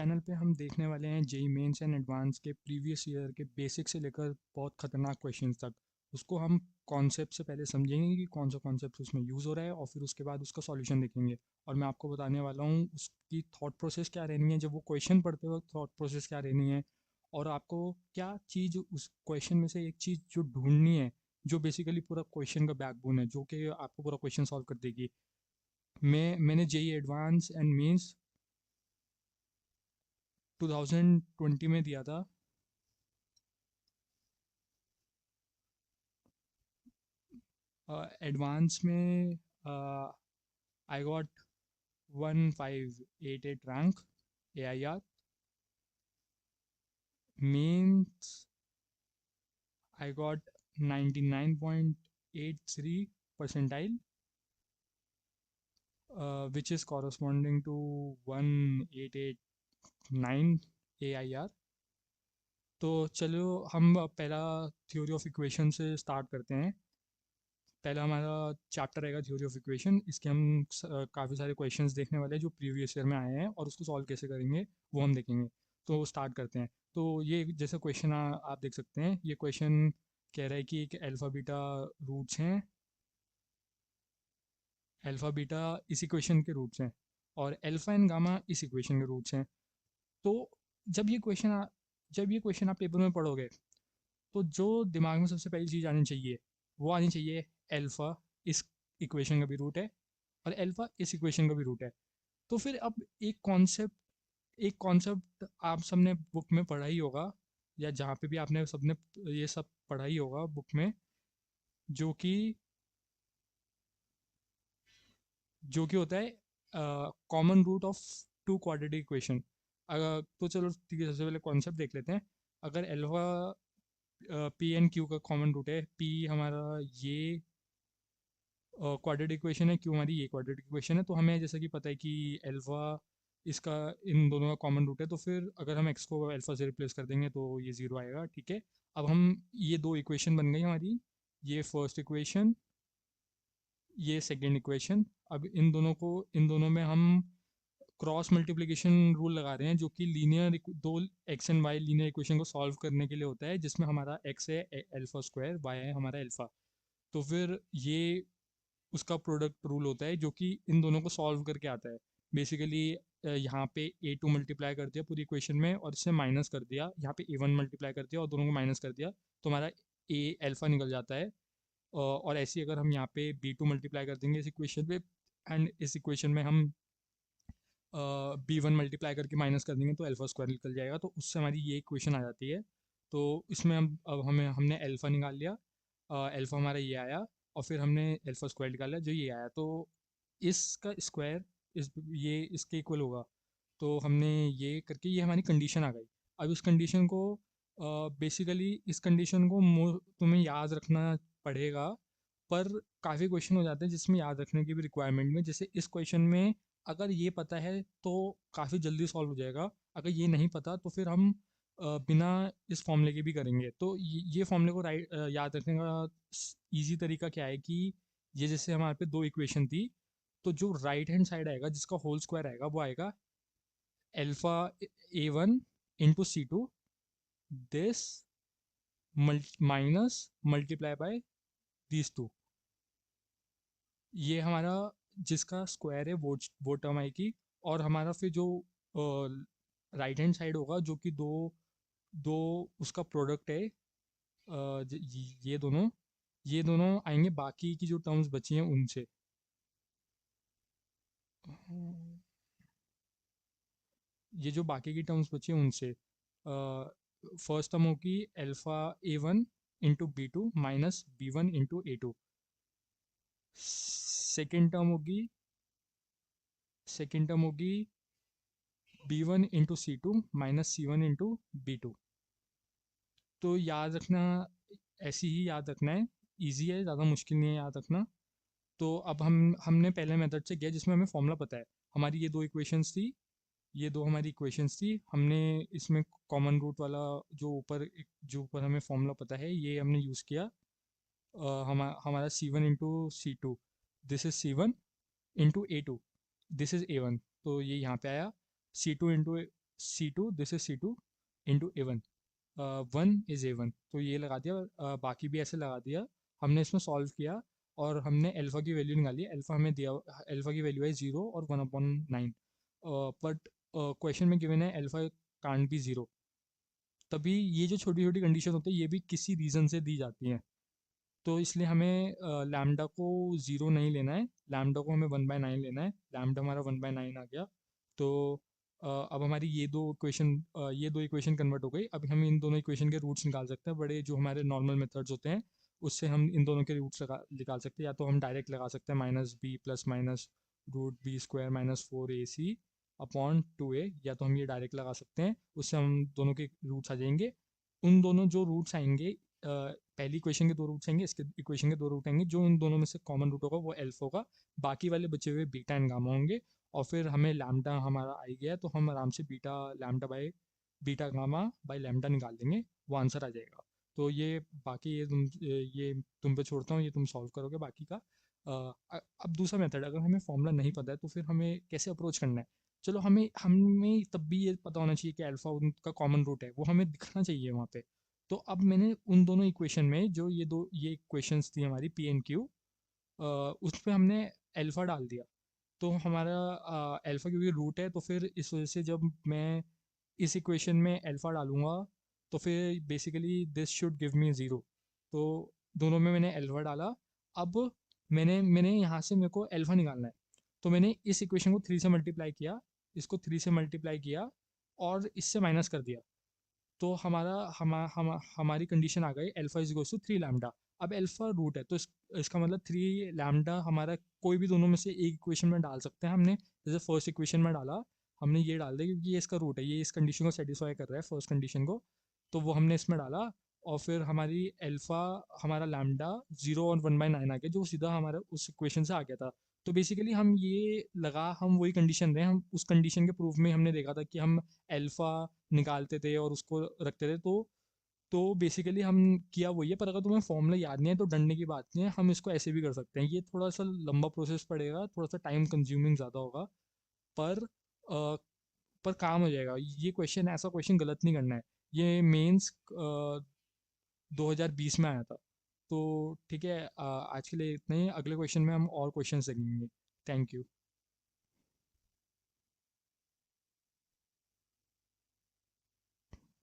Channel पे हम देखने वाले हैं जेई मेंस एंड एडवांस के प्रीवियस ईयर के बेसिक से लेकर बहुत खतरनाक क्वेश्चंस तक। उसको हम कॉन्सेप्ट से पहले समझेंगे कि कौन सा कॉन्सेप्ट उसमें यूज़ हो रहा है और फिर उसके बाद उसका सॉल्यूशन देखेंगे। और मैं आपको बताने वाला हूँ उसकी थॉट प्रोसेस क्या रहनी है, जब वो क्वेश्चन पढ़ते वक्त थॉट प्रोसेस क्या रहनी है, और आपको क्या चीज़ उस क्वेश्चन में से एक चीज़ जो ढूंढनी है, जो बेसिकली पूरा क्वेश्चन का बैकबोन है, जो कि आपको पूरा क्वेश्चन सॉल्व कर देगी। मैंने जेई एडवांस एंड मेंस 2020 में दिया था। एडवांस में I got 1588 rank AIR। Mains I got 99.83 percentile, which is corresponding to 1889 AIR। तो चलो हम पहला थ्योरी ऑफ इक्वेशन से स्टार्ट करते हैं। पहला हमारा चैप्टर रहेगा थ्योरी ऑफ इक्वेशन। इसके हम काफ़ी सारे क्वेश्चंस देखने वाले हैं जो प्रीवियस ईयर में आए हैं, और उसको सॉल्व कैसे करेंगे वो हम देखेंगे। तो स्टार्ट करते हैं। तो ये जैसे क्वेश्चन आप देख सकते हैं, ये क्वेश्चन कह रहा है कि एक अल्फ़ा बीटा रूट्स हैं, अल्फ़ा बीटा इस इक्वेशन के रूट्स हैं, और अल्फ़ा एंड गामा इस इक्वेशन के रूट्स हैं। तो जब ये क्वेश्चन आप पेपर में पढ़ोगे, तो जो दिमाग में सबसे पहली चीज़ आनी चाहिए वो आनी चाहिए, अल्फ़ा इस इक्वेशन का भी रूट है और अल्फ़ा इस इक्वेशन का भी रूट है। तो फिर अब एक कॉन्सेप्ट आप सबने बुक में पढ़ा ही होगा, या जहाँ पे भी आपने सबने ये सब पढ़ा ही होगा बुक में, जो कि होता है common root of two quadratic equation. तो चलो ठीक है, सबसे पहले कॉन्सेप्ट देख लेते हैं। अगर अल्फा पी एंड क्यू का कॉमन रूट है, पी हमारा ये क्वाड्रेटिक इक्वेशन है, क्यू हमारी ये क्वाड्रेटिक इक्वेशन है, तो हमें जैसा कि पता है कि अल्फा इसका इन दोनों का कॉमन रूट है, तो फिर अगर हम एक्स को अल्फा से रिप्लेस कर देंगे तो ये ज़ीरो आएगा। ठीक है, अब हम ये दो इक्वेशन बन गई हमारी, ये फर्स्ट इक्वेशन, ये सेकेंड इक्वेशन। अब इन दोनों में हम क्रॉस मल्टीप्लिकेशन रूल लगा रहे हैं, जो कि लीनियर दो x and y linear equation को सॉल्व करने के लिए होता है, जिसमें हमारा एक्स है अल्फा स्क्वायर, वाई है हमारा अल्फा। तो फिर ये उसका प्रोडक्ट रूल होता है, जो कि इन दोनों को सॉल्व करके आता है। बेसिकली यहाँ पे A2 मल्टीप्लाई कर दिया पूरी इक्वेशन में, और इससे माइनस कर दिया, यहाँ पे A1 मल्टीप्लाई कर दिया और दोनों को माइनस कर दिया, तो हमारा A अल्फा निकल जाता है। और ऐसे ही अगर हम यहाँ पे B2 मल्टीप्लाई कर देंगे इस इक्वेशन पे, एंड इस इक्वेशन में हम B1 मल्टीप्लाई करके माइनस कर देंगे, तो अल्फा स्क्वायर निकल जाएगा। तो उससे हमारी ये इक्वेशन आ जाती है। तो इसमें हम अब हमने अल्फा निकाल लिया, अल्फा हमारा ये आया, और फिर हमने अल्फा स्क्वायर निकाला जो ये आया, तो इसका स्क्वायर ये इसके इक्वल होगा। तो हमने ये करके ये हमारी कंडीशन आ गई। अब इस कंडीशन को बेसिकली इस कंडीशन को तुम्हें याद रखना पड़ेगा, पर काफ़ी क्वेश्चन हो जाते हैं जिसमें याद रखने की भी रिक्वायरमेंट में, जैसे इस क्वेश्चन में अगर ये पता है तो काफ़ी जल्दी सॉल्व हो जाएगा। अगर ये नहीं पता तो फिर हम बिना इस फॉर्मूले के भी करेंगे। तो ये फॉर्मूले को याद रखने का इजी तरीका क्या है कि ये जैसे हमारे पे दो इक्वेशन थी, तो जो राइट हैंड साइड आएगा जिसका होल स्क्वायर आएगा वो आएगा alpha A1 into C2, this minus multiply by these two. ये हमारा जिसका स्क्वायर है वो टर्म आएगी, और हमारा फिर जो राइट हैंड साइड होगा जो कि दो दो उसका प्रोडक्ट है, ये दोनों आएंगे बाकी की जो टर्म्स बची हैं उनसे। ये जो बाकी की टर्म्स बची हैं उनसे, फर्स्ट टर्म होगी alpha A1 into B2 minus B1 into A2। Second term होगी B1 into C2 minus C1 into B2। तो याद रखना, ऐसे ही याद रखना है, इजी है, ज़्यादा मुश्किल नहीं है याद रखना। तो अब हमने पहले मेथड से किया जिसमें हमें फॉर्मूला पता है। हमारी ये दो इक्वेशंस थी, ये दो हमारी इक्वेशंस थी, हमने इसमें कॉमन रूट वाला जो ऊपर हमें फॉर्मूला पता है ये हमने यूज़ किया। हमारा C1 into C2, this is C1 into A2, this is A1, तो ये यहाँ पे आया। C2 into C2, this is C2 into A1, 1 is A1, तो ये लगा दिया। बाकी भी ऐसे लगा दिया। हमने इसमें सॉल्व किया और हमने अल्फा की वैल्यू निकाली। अल्फा हमें दिया, अल्फा की वैल्यू है 0 और 1/9, बट क्वेश्चन में गिवन है अल्फा कांट बी 0। तभी ये जो छोटी छोटी कंडीशन होती है ये भी किसी रीज़न से दी जाती हैं। तो इसलिए हमें लैम्डा को 0 नहीं लेना है, लैम्डा को हमें 1/9 लेना है। लैम्डा हमारा 1/9 आ गया। तो अब हमारी ये दो इक्वेशन कन्वर्ट हो गई। अब हम इन दोनों इक्वेशन के रूट्स निकाल सकते हैं। बड़े जो हमारे नॉर्मल मेथड्स होते हैं उससे हम इन दोनों के रूट्स निकाल सकते हैं। या तो हम डायरेक्ट लगा सकते हैं -b plus minus root b square minus 4ac upon 2a, या तो हम ये डायरेक्ट लगा सकते हैं, उससे हम दोनों के रूट्स आ जाएंगे। उन दोनों जो रूट्स आएंगे, पहली इक्वेशन के दो रूट्स आएंगे, इसके इक्वेशन के दो रूट आएंगे, जो उन दोनों में से कॉमन रूट होगा वो एल्फा होगा। बाकी वाले बचे हुए बीटा एंड गामा होंगे। और फिर हमें लैम्डा हमारा आ गया है तो हम आराम से beta lambda by beta gamma by lambda निकाल देंगे, वो आंसर आ जाएगा। तो ये बाकी ये तुम पे छोड़ता हूँ, ये तुम सॉल्व करोगे बाकी का। अब दूसरा मेथड, अगर हमें फॉर्मूला नहीं पता है तो फिर हमें कैसे अप्रोच करना है। चलो, हमें हमें तब भी ये पता होना चाहिए कि अल्फा उनका कॉमन रूट है, वो हमें दिखना चाहिए वहाँ पे। तो अब मैंने उन दोनों इक्वेशन में जो ये इक्वेशंस थी हमारी पी एंड क्यू, उस पर हमने अल्फा डाल दिया। तो हमारा अल्फा क्योंकि रूट है तो फिर इस वजह से जब मैं इस इक्वेशन में अल्फा डालूंगा तो फिर basically this should give me 0। तो दोनों में मैंने अल्फा डाला। अब मैंने यहाँ से मेरे को अल्फा निकालना है, तो मैंने इस इक्वेशन को 3 से मल्टीप्लाई किया, इसको 3 से मल्टीप्लाई किया और इससे माइनस कर दिया। तो हमारी कंडीशन आ गई alpha is equals to 3 lambda. अब अल्फा रूट है तो इसका मतलब 3 लैम्डा हमारा कोई भी दोनों में से एक इक्वेशन में डाल सकते हैं। हमने जैसे फर्स्ट इक्वेशन में डाला, हमने ये डाल दिया क्योंकि ये इसका रूट है, ये इस कंडीशन को सेटिस्फाई कर रहा है फर्स्ट कंडीशन को, तो वो हमने इसमें डाला। और फिर हमारी अल्फा, हमारा लैम्डा 0 और 1/9 आ गया, जो सीधा हमारा उस इक्वेशन से आ गया था। तो बेसिकली हम वही कंडीशन रहे, हम उस कंडीशन के प्रूफ में हमने देखा था कि हम अल्फा निकालते थे और उसको रखते थे। तो बेसिकली हम किया वही है। पर अगर तुम्हें फॉर्मूला याद नहीं है तो डरने की बात नहीं है, हम इसको ऐसे भी कर सकते हैं। ये थोड़ा सा लंबा प्रोसेस पड़ेगा, थोड़ा सा टाइम कंज्यूमिंग ज़्यादा होगा, पर पर काम हो जाएगा। ये क्वेश्चन, ऐसा क्वेश्चन गलत नहीं करना है। ये मेंस 2020 में आया था। तो ठीक है, आज के लिए इतना ही। अगले क्वेश्चन में हम और क्वेश्चन देखेंगे। Thank you.